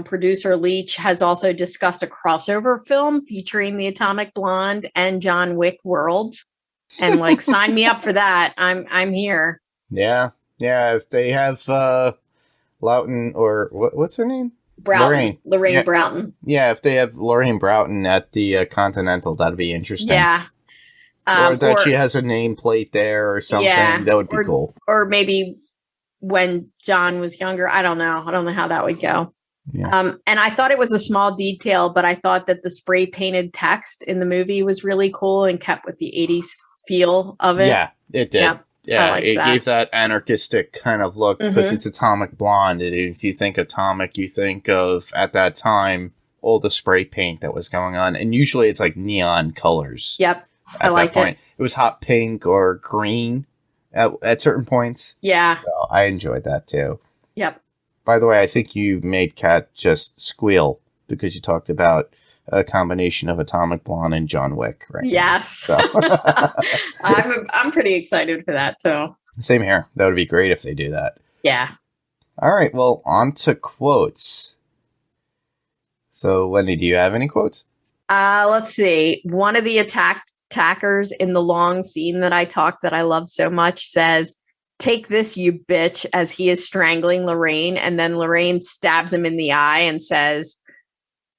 producer Leach has also discussed a crossover film featuring the Atomic Blonde and John Wick worlds, and like sign me up for that. I'm here. Yeah. If they have. Loughton or what's her name? Broughton. Lorraine Broughton. Yeah, if they have Lorraine Broughton at the Continental, that'd be interesting. Yeah. Or that she has a nameplate there or something. Yeah, that would be cool. Or maybe when John was younger. I don't know. I don't know how that would go. Yeah. And I thought it was a small detail, but I thought that the spray painted text in the movie was really cool and kept with the 80s feel of it. Yeah, it did. Yep. Yeah, it gave that anarchistic kind of look because it's Atomic Blonde. If you think Atomic, you think of, at that time, all the spray paint that was going on. And usually it's like neon colors. Yep, I liked it. It was hot pink or green at certain points. Yeah. So I enjoyed that too. Yep. By the way, I think you made Kat just squeal because you talked about a combination of Atomic Blonde and John Wick, right? Yes. So. I'm pretty excited for that, too. Same here. That would be great if they do that. Yeah. All right. Well, on to quotes. So, Wendy, do you have any quotes? Let's see. One of the attackers in the long scene that I loved so much says, "Take this, you bitch," as he is strangling Lorraine. And then Lorraine stabs him in the eye and says,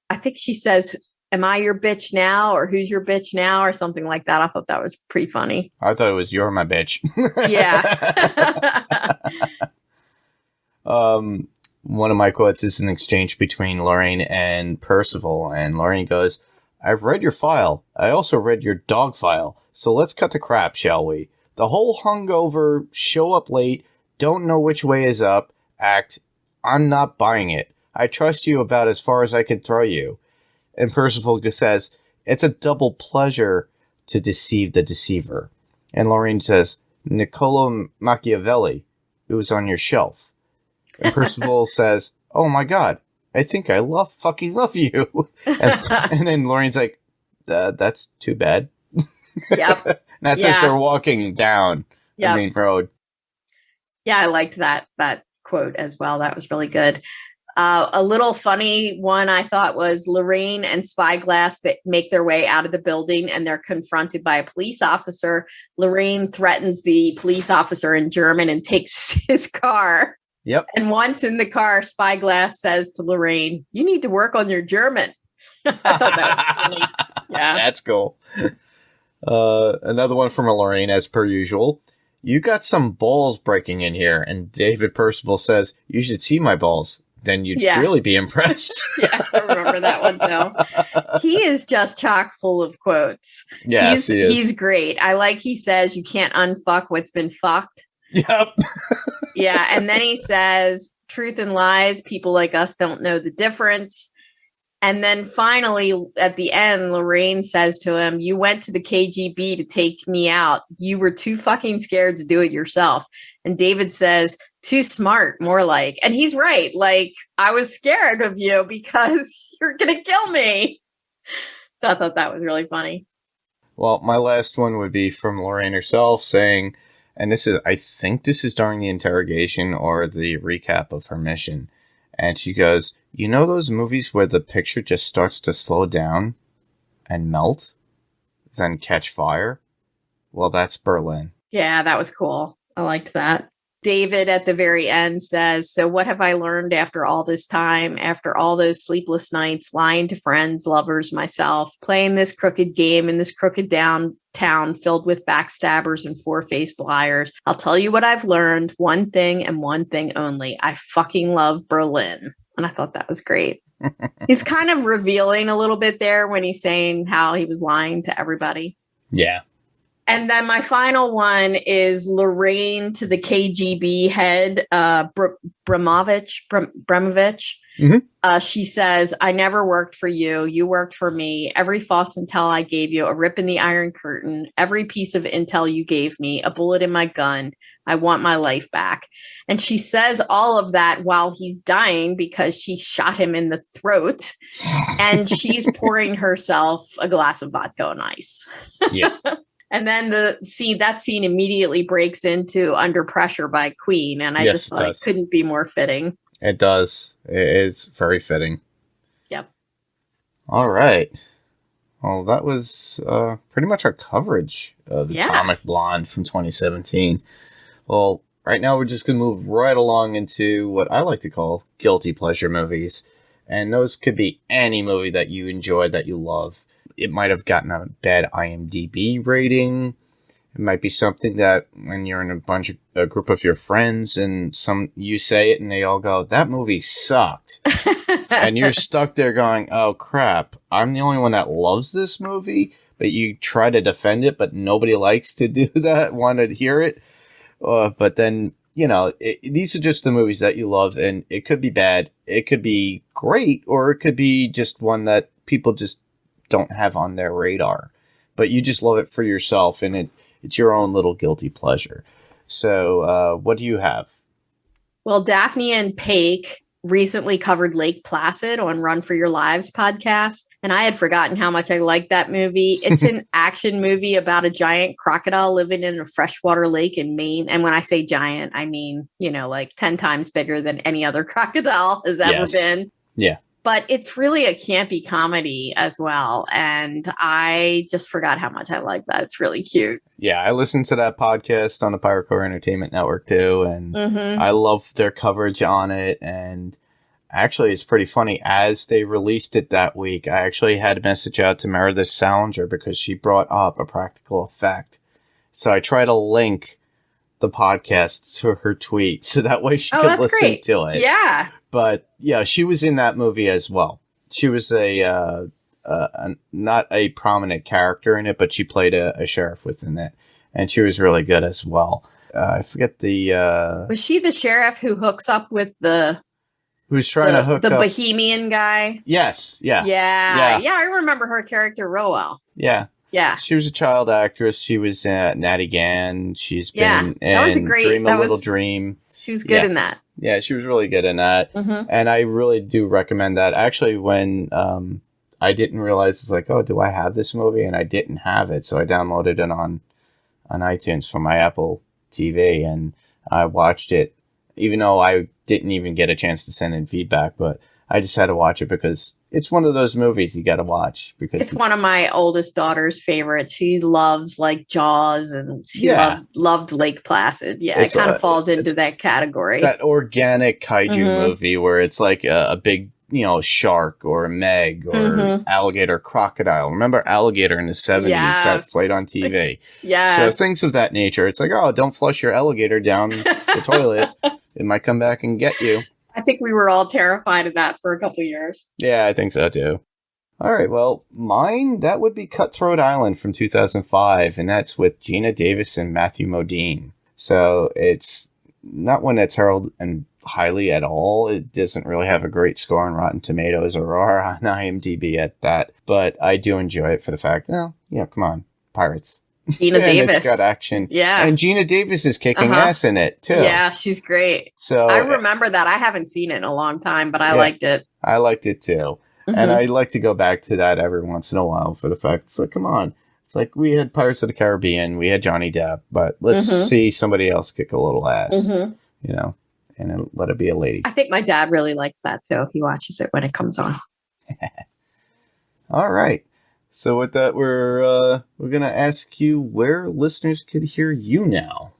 I think she says, "Am I your bitch now?" or "Who's your bitch now?" or something like that. I thought that was pretty funny. I thought it was "You're my bitch." Yeah. One of my quotes is an exchange between Lorraine and Percival. And Lorraine goes, "I've read your file. I also read your dog file. So let's cut the crap, shall we? The whole hungover, show up late, don't know which way is up, act. I'm not buying it. I trust you about as far as I can throw you." And Percival says, "It's a double pleasure to deceive the deceiver." And Lorraine says, "Niccolo Machiavelli, it was on your shelf." And Percival says, "Oh my God, I think I fucking love you." And then Lorraine's like, "That's too bad." Yep. That's as they're walking down the main road. Yeah, I liked that quote as well. That was really good. A little funny one I thought was Lorraine and Spyglass that make their way out of the building and they're confronted by a police officer. Lorraine threatens the police officer in German and takes his car. Yep. And once in the car, Spyglass says to Lorraine, "You need to work on your German." I thought that was funny. Yeah. That's cool. Another one from Lorraine, as per usual. "You got some balls breaking in here." And David Percival says, "You should see my balls. Then you'd really be impressed." Yeah, I remember that one too. He is just chock full of quotes. Yes, he is. He's great. I like he says, "You can't unfuck what's been fucked." Yep. Yeah, and then he says, "Truth and lies, people like us don't know the difference." And then finally, at the end, Lorraine says to him, "You went to the KGB to take me out. You were too fucking scared to do it yourself." And David says, "Too smart, more like." And he's right. Like, I was scared of you because You're going to kill me. So I thought that was really funny. Well, my last one would be from Lorraine herself saying, and I think this is during the interrogation or the recap of her mission. And she goes, you know those movies where the picture just starts to slow down and melt, then catch fire? Well, that's Berlin. Yeah, that was cool. I liked that. David at the very end says, so what have I learned after all this time, after all those sleepless nights, lying to friends, lovers, myself, playing this crooked game in this crooked town filled with backstabbers and four-faced liars? I'll tell you what I've learned, one thing and one thing only. I fucking love Berlin. And I thought that was great. He's kind of revealing a little bit there when he's saying how he was lying to everybody. Yeah. And then my final one is Lorraine to the KGB head, Bremovich. Mm-hmm. She says, I never worked for you. You worked for me. Every false intel I gave you, a rip in the Iron Curtain, every piece of intel you gave me, a bullet in my gun. I want my life back. And she says all of that while he's dying because she shot him in the throat. And she's pouring herself a glass of vodka on ice. Yeah. And then that scene immediately breaks into Under Pressure by Queen. And I just thought it couldn't be more fitting. It does. It is very fitting. Yep. All right. Well, that was pretty much our coverage of Atomic Blonde from 2017. Well, right now we're just going to move right along into what I like to call guilty pleasure movies. And those could be any movie that you enjoy, that you love. It might have gotten a bad IMDb rating. It might be something that when you're in a group of your friends and you say it and they all go, that movie sucked. And you're stuck there going, oh crap, I'm the only one that loves this movie, but you try to defend it, but nobody likes to do that, want to hear it. But then, these are just the movies that you love, and it could be bad, it could be great, or it could be just one that people just don't have on their radar, but you just love it for yourself, and it's your own little guilty pleasure. So what do you have? Well, Daphne and Paik recently covered Lake Placid on Run for Your Lives podcast, and I had forgotten how much I liked that movie. It's an action movie about a giant crocodile living in a freshwater lake in Maine. And when I say giant, I mean, like 10 times bigger than any other crocodile has ever been. Yeah. But it's really a campy comedy as well. And I just forgot how much I like that. It's really cute. Yeah, I listened to that podcast on the Pirate Core Entertainment Network too. And I love their coverage on it. And actually, it's pretty funny. As they released it that week, I actually had a message out to Meredith Salinger because she brought up a practical effect. So I tried to link the podcast to her tweet so that way she could listen to it. Yeah. But yeah, she was in that movie as well. She was not a prominent character in it, but she played a sheriff within it, and she was really good as well. I forget the. Was she the sheriff who hooks up with who's trying to hook the up Bohemian guy? Yes. Yeah. I remember her character real well. Yeah. Yeah. She was a child actress. She was Natty Gann. She's been in Dream a Little Dream. She was good in that. Yeah, she was really good in that. And I really do recommend that. Actually, when I didn't realize, it's like, oh, do I have this movie? And I didn't have it. So I downloaded it on iTunes from my Apple TV. And I watched it, even though I didn't even get a chance to send in feedback. But I just had to watch it because it's one of those movies you got to watch. Because it's one of my oldest daughter's favorites. She loves like Jaws, and she loved Lake Placid. Yeah, it kind of falls into that category. That organic kaiju movie where it's like a big, shark or a Meg or alligator, crocodile. Remember Alligator in the 70s that played on TV? Yeah. So things of that nature. It's like, oh, don't flush your alligator down the toilet. It might come back and get you. I think we were all terrified of that for a couple of years. Yeah, I think so too. All right, well, mine, that would be Cutthroat Island from 2005, and that's with Gina Davis and Matthew Modine. So it's not one that's heralded and highly at all. It doesn't really have a great score on Rotten Tomatoes or on IMDb at that, but I do enjoy it for the fact, come on, pirates. Gina Davis. It's got action. Yeah. And Gina Davis is kicking ass in it, too. Yeah, she's great. So I remember that. I haven't seen it in a long time, but I liked it. I liked it, too. And I like to go back to that every once in a while for the fact it's like, come on. It's like we had Pirates of the Caribbean, we had Johnny Depp, but let's see somebody else kick a little ass, you know, and then let it be a lady. I think my dad really likes that too. He watches it when it comes on. All right. So with that, we're going to ask you where listeners could hear you now.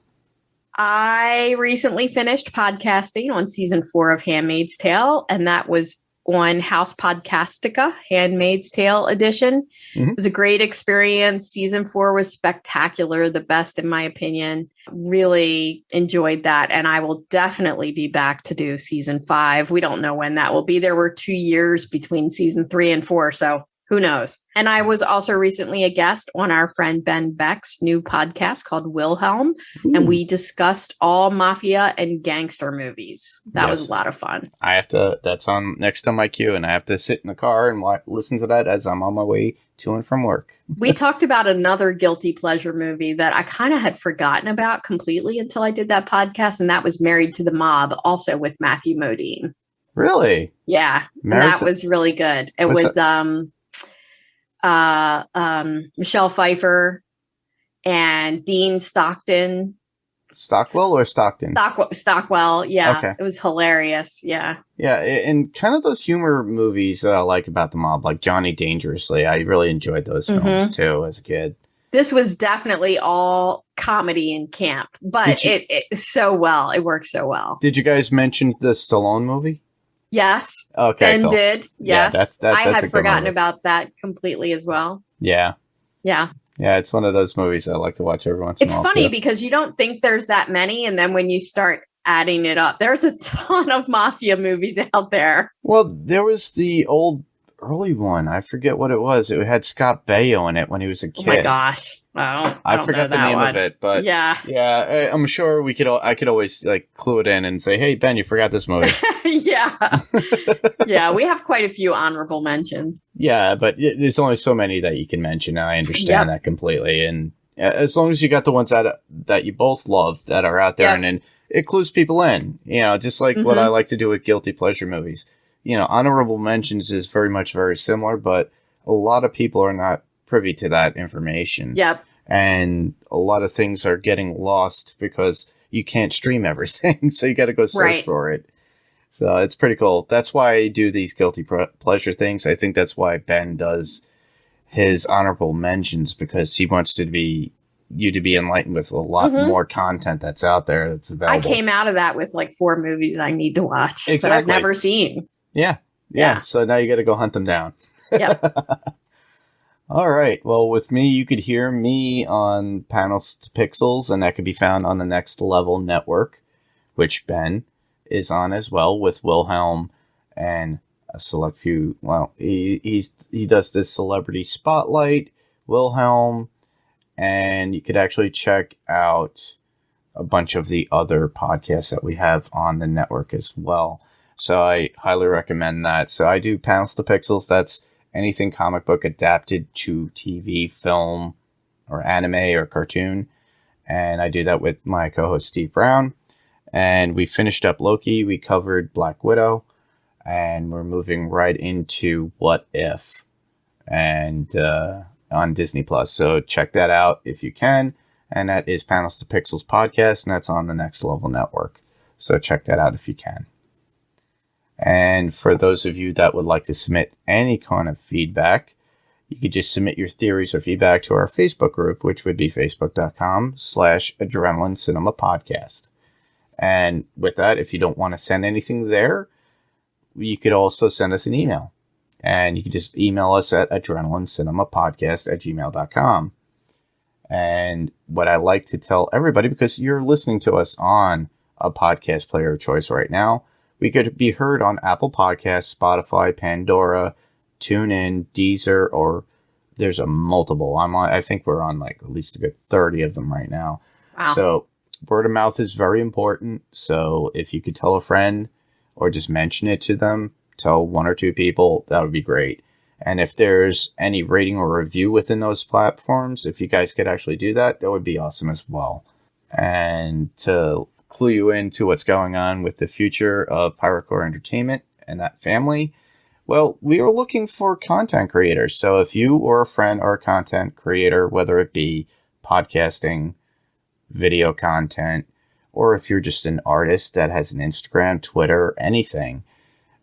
I recently finished podcasting on season 4 of Handmaid's Tale, and that was on House Podcastica, Handmaid's Tale edition. It was a great experience. Season 4 was spectacular, the best in my opinion. Really enjoyed that, and I will definitely be back to do season 5. We don't know when that will be. There were 2 years between season 3 and 4, so who knows? And I was also recently a guest on our friend Ben Beck's new podcast called Wilhelm. And we discussed all mafia and gangster movies. That was a lot of fun. That's on next on my queue, and I have to sit in the car and listen to that as I'm on my way to and from work. We talked about another guilty pleasure movie that I kind of had forgotten about completely until I did that podcast. And that was Married to the Mob, also with Matthew Modine. Really? Yeah. That was really good. It was Michelle Pfeiffer and Dean Stockton. Stockwell or Stockton? Stockwell, yeah. Okay. It was hilarious, yeah. Yeah, and kind of those humor movies that I like about the mob, like Johnny Dangerously. I really enjoyed those films, too, as a kid. This was definitely all comedy and camp, but it worked so well. Did you guys mention the Stallone movie? Yes. Okay. And cool. did. Yes. Yeah, that's I had forgotten about that completely as well. Yeah. Yeah. Yeah, it's one of those movies I like to watch every once in a while. It's funny because you don't think there's that many, and then when you start adding it up, there's a ton of mafia movies out there. Well, there was the old early one. I forget what it was. It had Scott Baio in it when he was a kid. Oh my gosh. Well, I forgot the name of it, but yeah, I'm sure I could always like clue it in and say, "Hey Ben, you forgot this movie." Yeah, we have quite a few honorable mentions. Yeah, but there's only so many that you can mention, and I understand that completely. And as long as you got the ones that you both love that are out there, and then it clues people in, you know, just like what I like to do with guilty pleasure movies. You know, honorable mentions is very similar, but a lot of people are not privy to that information. Yep. And a lot of things are getting lost because you can't stream everything. So you got to go search for it. So it's pretty cool. That's why I do these guilty pleasure things. I think that's why Ben does his honorable mentions, because he wants to be enlightened with a lot more content that's out there that's available. I came out of that with like 4 movies I need to watch that I've never seen. Yeah. So now you got to go hunt them down. Yep. All right. Well, with me, you could hear me on Panels to Pixels, and that could be found on the Next Level Network, which Ben is on as well with Wilhelm and a select few. Well, he does this Celebrity Spotlight, Wilhelm, and you could actually check out a bunch of the other podcasts that we have on the network as well. So I highly recommend that. So I do Panels to Pixels. That's anything comic book adapted to TV, film, or anime or cartoon. And I do that with my co-host Steve Brown. And we finished up Loki. We covered Black Widow. And we're moving right into What If, and on Disney Plus. So check that out if you can. And that is Panels to Pixels podcast, and that's on the Next Level Network. So check that out if you can. And for those of you that would like to submit any kind of feedback, you could just submit your theories or feedback to our Facebook group, which would be facebook.com/AdrenalineCinemaPodcast. And with that, if you don't want to send anything there, you could also send us an email. And you can just email us at AdrenalineCinemaPodcast@gmail.com. And what I like to tell everybody, because you're listening to us on a podcast player of choice right now, we could be heard on Apple Podcasts, Spotify, Pandora, TuneIn, Deezer, or there's a multiple. I think we're on like at least a good 30 of them right now. Wow. So word of mouth is very important. So if you could tell a friend or just mention it to them, tell 1 or 2 people, that would be great. And if there's any rating or review within those platforms, if you guys could actually do that, that would be awesome as well. And to clue you into what's going on with the future of Pyrocore Entertainment and that family, Well, we are looking for content creators. So if you or a friend are a content creator, whether it be podcasting, video content, or if you're just an artist that has an Instagram, Twitter, anything,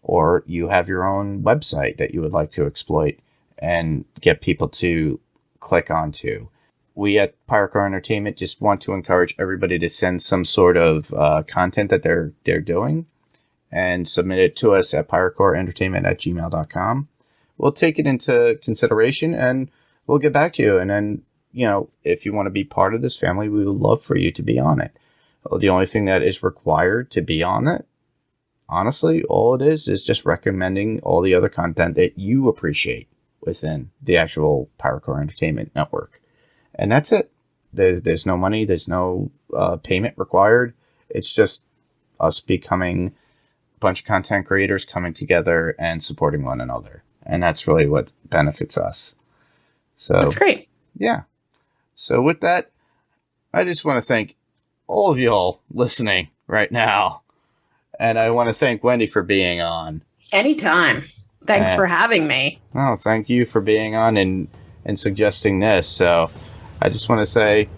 or you have your own website that you would like to exploit and get people to click onto, we at Pyrocore Entertainment just want to encourage everybody to send some sort of content that they're doing and submit it to us at pyrocoreentertainment@gmail.com. We'll take it into consideration and we'll get back to you. And then, if you want to be part of this family, we would love for you to be on it. The only thing that is required to be on it, honestly, all it is just recommending all the other content that you appreciate within the actual Pyrocore Entertainment network. And that's it. There's no money. There's no payment required. It's just us becoming bunch of content creators coming together and supporting one another. And that's really what benefits us. So that's great. Yeah. So with that, I just want to thank all of y'all listening right now. And I want to thank Wendy for being on. Anytime. Thanks for having me. Oh, thank you for being on and suggesting this. So I just want to say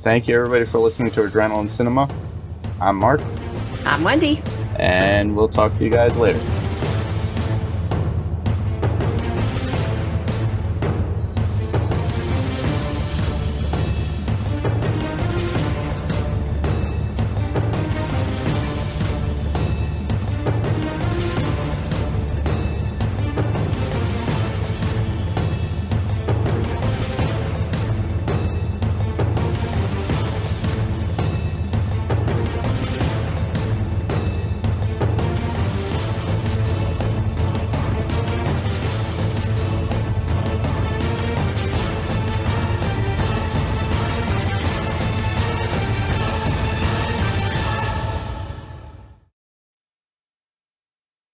thank you everybody for listening to Adrenaline Cinema. I'm Mark. I'm Wendy. And we'll talk to you guys later.